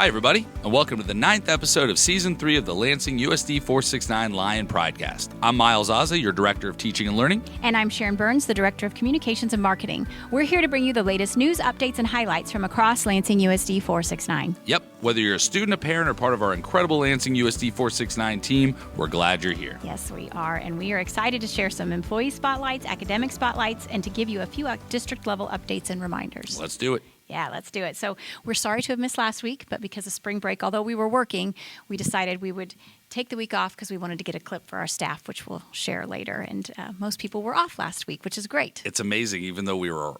Hi, everybody, and welcome to the 9th episode of Season 3 of the Lansing USD 469 Lion Podcast. I'm Miles Azzeh, your Director of Teaching and Learning. And I'm Sharon Burns, the Director of Communications and Marketing. We're here to bring you the latest news, updates, and highlights from across Lansing USD 469. Yep, whether you're a student, a parent, or part of our incredible Lansing USD 469 team, we're glad you're here. Yes, we are, and we are excited to share some employee spotlights, academic spotlights, and to give you a few district-level updates and reminders. Let's do it. Yeah, let's do it. So we're sorry to have missed last week, but because of spring break, although we were working, we decided we would take the week off because we wanted to get a clip for our staff, which we'll share later. And most people were off last week, which is great. It's amazing. Even though we were,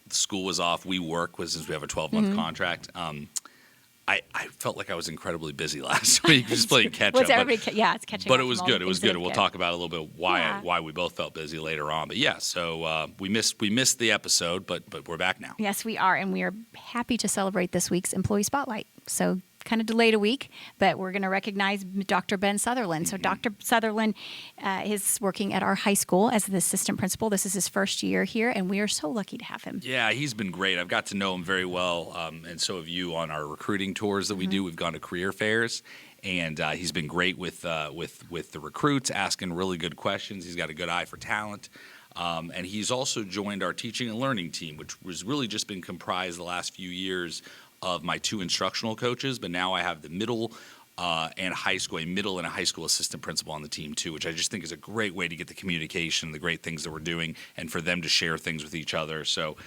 school was off, we work, since we have a 12-month contract. I felt like I was incredibly busy last week, just playing catch-up. It's catching up. But it was good. It was good. We'll talk about a little bit why we both felt busy later on. But yeah, so we missed the episode, but we're back now. Yes, we are, and we are happy to celebrate this week's Employee Spotlight. So kind of delayed a week, but we're going to recognize Dr. Ben Sutherlin. So Dr. Sutherlin is working at our high school as the assistant principal. This is his first year here, and we are so lucky to have him. Yeah, he's been great. I've got to know him very well, and so have you on our recruiting tours that we do. We've gone to career fairs, and he's been great with the recruits, asking really good questions. He's got a good eye for talent. And he's also joined our teaching and learning team, which was really just been comprised the last few years of my two instructional coaches, but now I have the middle and high school, a middle and a high school assistant principal on the team too, which I just think is a great way to get the communication, the great things that we're doing, and for them to share things with each other. So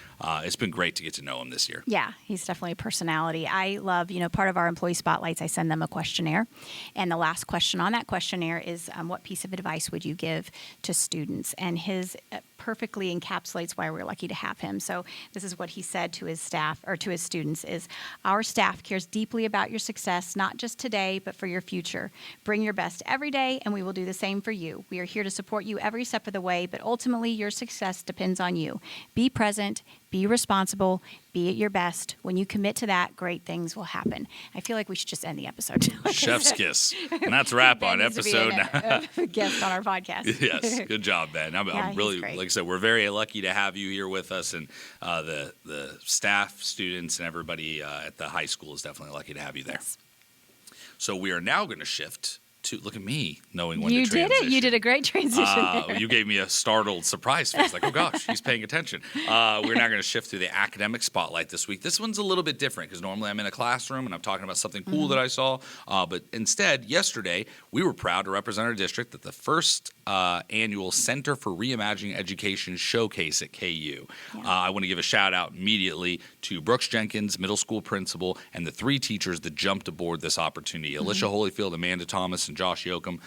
it's been great to get to know him this year. Yeah, he's definitely a personality. I love, part of our employee spotlights, I send them a questionnaire, and the last question on that questionnaire is, what piece of advice would you give to students? And his perfectly encapsulates why we're lucky to have him. So this is what he said to his staff, or to his students, is, our staff cares deeply about your success, not just today, but for your future. Bring your best every day, and we will do the same for you. We are here to support you every step of the way, but ultimately your success depends on you. Be present, be responsible, be at your best. When you commit to that, great things will happen. I feel like we should just end the episode. Chef's kiss. And that's a wrap on episode. A guest on our podcast. Yes, good job, Ben. I'm really, great. Like I said, we're very lucky to have you here with us, and the staff, students, and everybody at the high school is definitely lucky to have you there. Yes. So we are now going to shift to, look at me knowing when to transition. You did it. You did a great transition. You gave me a startled surprise face, like, oh gosh, he's paying attention. We're now going to shift to the academic spotlight this week. This one's a little bit different because normally I'm in a classroom and I'm talking about something cool that I saw. But instead, yesterday, we were proud to represent our district at the first annual Center for Reimagining Education Showcase at KU. Yeah. I want to give a shout out immediately to Brooks Jenkins, middle school principal, and the three teachers that jumped aboard this opportunity. Alisha Holyfield, Amanda Thomas, and Josh Yoakam.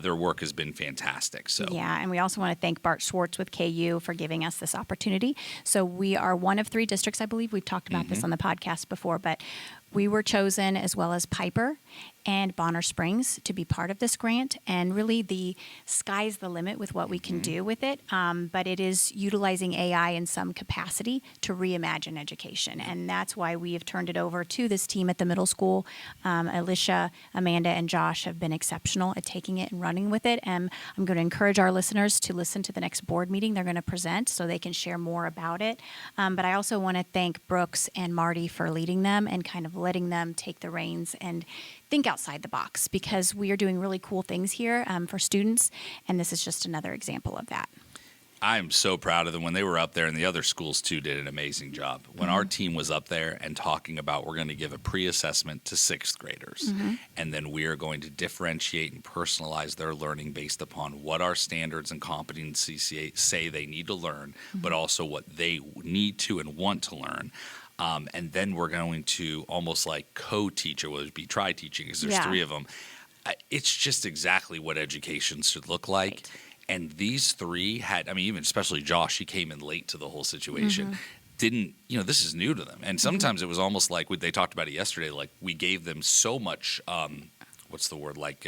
Their work has been fantastic. So yeah, and we also want to thank Bart Schwartz with KU for giving us this opportunity. So we are one of three districts, I believe. We've talked about this on the podcast before, but we were chosen, as well as Piper and Bonner Springs, to be part of this grant. And really, the sky's the limit with what we can do with it. But it is utilizing AI in some capacity to reimagine education. And that's why we have turned it over to this team at the middle school. Alisha, Amanda, and Josh have been exceptional at taking it and running with it. And I'm going to encourage our listeners to listen to the next board meeting they're going to present so they can share more about it. But I also want to thank Brooks and Marty for leading them and kind of letting them take the reins and think outside the box, because we are doing really cool things here for students, and this is just another example of that. I'm so proud of them. When they were up there, and the other schools too did an amazing job. When our team was up there and talking about, we're going to give a pre-assessment to sixth graders, and then we are going to differentiate and personalize their learning based upon what our standards and competencies say they need to learn, but also what they need to and want to learn. And then we're going to almost like co-teach, or would be try-teaching, because there's three of them. It's just exactly what education should look like. Right. And these three had, even especially Josh, he came in late to the whole situation. Didn't, this is new to them. And sometimes it was almost like, they talked about it yesterday, like we gave them so much, what's the word, like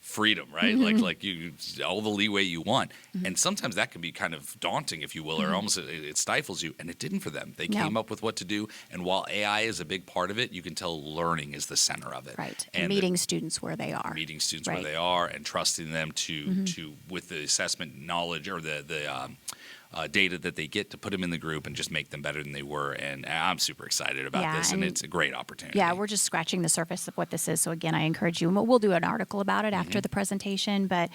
freedom, right? Like you, all the leeway you want. And sometimes that can be kind of daunting, if you will, or almost it stifles you. And it didn't for them. They came up with what to do. And while AI is a big part of it, you can tell learning is the center of it. Right. And meeting students where they are. Meeting students where they are, and trusting them to with the assessment knowledge, or the data that they get to put them in the group and just make them better than they were. And I'm super excited about this, and it's a great opportunity. Yeah, we're just scratching the surface of what this is. So again, I encourage you, and we'll do an article about it after the presentation, but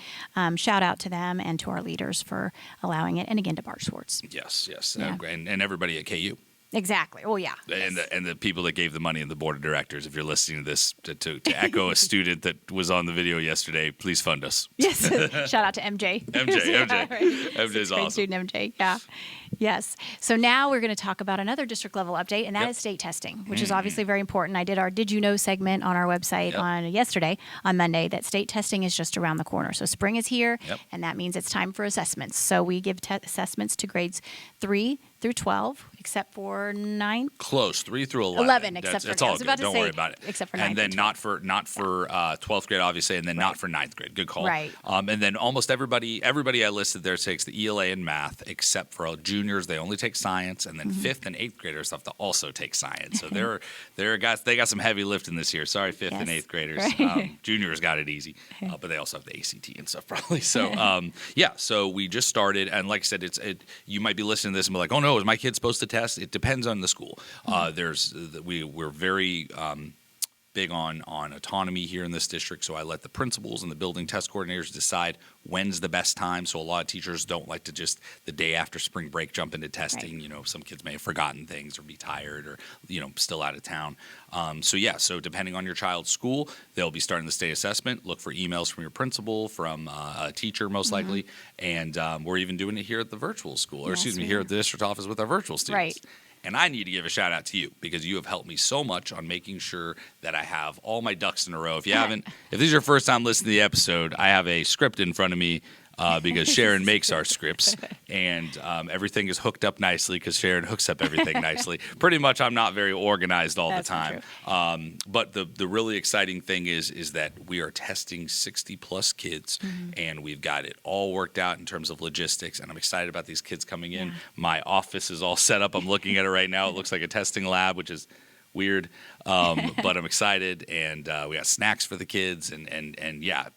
shout out to them and to our leaders for allowing it, and again to Bart Schwartz. Yes. Yeah. And everybody at KU. Exactly. Oh, yeah. And the people that gave the money in the board of directors. If you're listening to this, to echo a student that was on the video yesterday, please fund us. Yes. Shout out to MJ. MJ. Right. MJ's awesome. Student MJ. Yeah. Yes. So now we're going to talk about another district level update, and that is state testing, which is obviously very important. I did our Did You Know segment on our website on Monday, that state testing is just around the corner. So spring is here, and that means it's time for assessments. So we give assessments to grades 3 through 12, except for 9. Close, 3 through 11. 11, except that's for all I was good. about to Don't say, worry about it. Except for 9. And then not for 12th grade, obviously, and then not for 9th grade. Good call. Right. And then almost everybody I listed there takes the ELA and math, except for juniors. They only take science, and then 5th and 8th graders have to also take science. So they got some heavy lifting this year. Sorry, 5th and 8th graders. Right. Juniors got it easy, but they also have the ACT and stuff probably. So so we just started, and like I said, you might be listening to this and be like, oh no, is my kid supposed to test? It depends on the school. We're very big on autonomy here in this district, so I let the principals and the building test coordinators decide when's the best time. So a lot of teachers don't like to just the day after spring break jump into testing. Right. You know, some kids may have forgotten things or be tired or, still out of town. So depending on your child's school, they'll be starting the state assessment. Look for emails from your principal, from a teacher most likely, and we're even doing it here at the virtual school, here at the district office with our virtual students. Right. And I need to give a shout out to you because you have helped me so much on making sure that I have all my ducks in a row. If this is your first time listening to the episode, I have a script in front of me because Sharon makes our scripts, and everything is hooked up nicely because Sharon hooks up everything nicely. Pretty much, I'm not very organized all the time. But the really exciting thing is that we are testing 60 plus kids, and we've got it all worked out in terms of logistics. And I'm excited about these kids coming in. My office is all set up. I'm looking at it right now. It looks like a testing lab, which is weird, but I'm excited, and we got snacks for the kids, and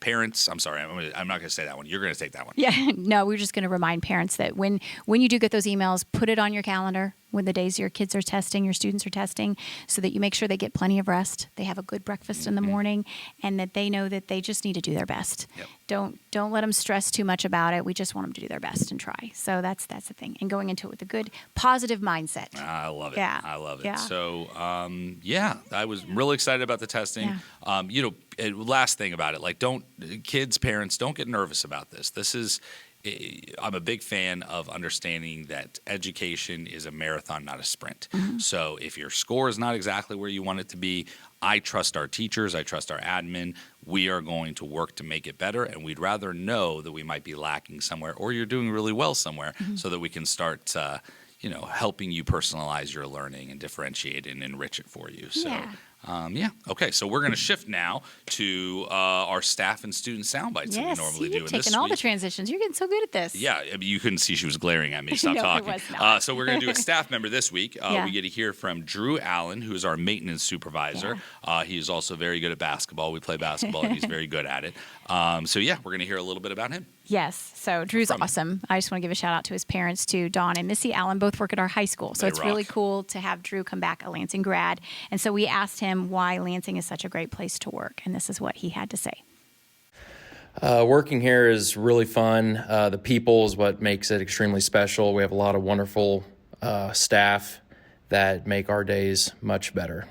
parents. I'm sorry, I'm not going to say that one. You're going to take that one. Yeah, no, we're just going to remind parents that when you do get those emails, put it on your calendar when the days your kids are testing, your students are testing, so that you make sure they get plenty of rest, they have a good breakfast in the morning, and that they know that they just need to do their best. Don't let them stress too much about it. We just want them to do their best and try. So that's the thing, and going into it with a good, positive mindset. I love it. Yeah. I love it. Yeah. So, I was really excited about the testing. Yeah. Last thing about it, parents, don't get nervous about this. I'm a big fan of understanding that education is a marathon, not a sprint. So if your score is not exactly where you want it to be, I trust our teachers, I trust our admin. We are going to work to make it better, and we'd rather know that we might be lacking somewhere or you're doing really well somewhere so that we can start helping you personalize your learning and differentiate and enrich it for you. So, Okay, so we're going to shift now to our staff and student sound bites that we normally do. You're taking all the transitions. You're getting so good at this. Yeah, you couldn't see she was glaring at me. Stop No, talking. I was not. So we're going to do a staff member this week. We get to hear from Drew Allen, who is our maintenance supervisor. He is also very good at basketball. We play basketball, and he's very good at it. We're going to hear a little bit about him. Yes. So Drew's awesome. I just want to give a shout out to his parents, too. Dawn and Missy Allen both work at our high school. So it's really cool to have Drew come back, a Lansing grad. And so we asked him why Lansing is such a great place to work. And this is what he had to say. Working here is really fun. The people is what makes it extremely special. We have a lot of wonderful staff that make our days much better.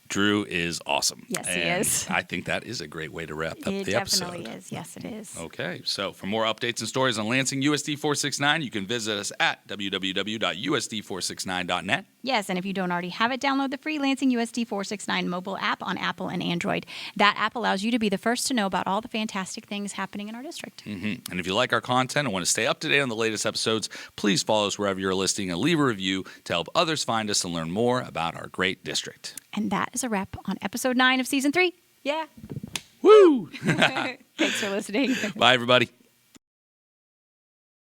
Drew is awesome. Yes, and he is. I think that is a great way to wrap up the episode. It definitely is. Yes, it is. Okay, so for more updates and stories on Lansing USD 469, you can visit us at www.usd469.net. Yes, and if you don't already have it, download the free Lansing USD 469 mobile app on Apple and Android. That app allows you to be the first to know about all the fantastic things happening in our district. And if you like our content and want to stay up to date on the latest episodes, please follow us wherever you're listening and leave a review to help others find us and learn more about our great district. And that is a wrap on episode 9 of season 3. Yeah. Woo! Thanks for listening. Bye, everybody.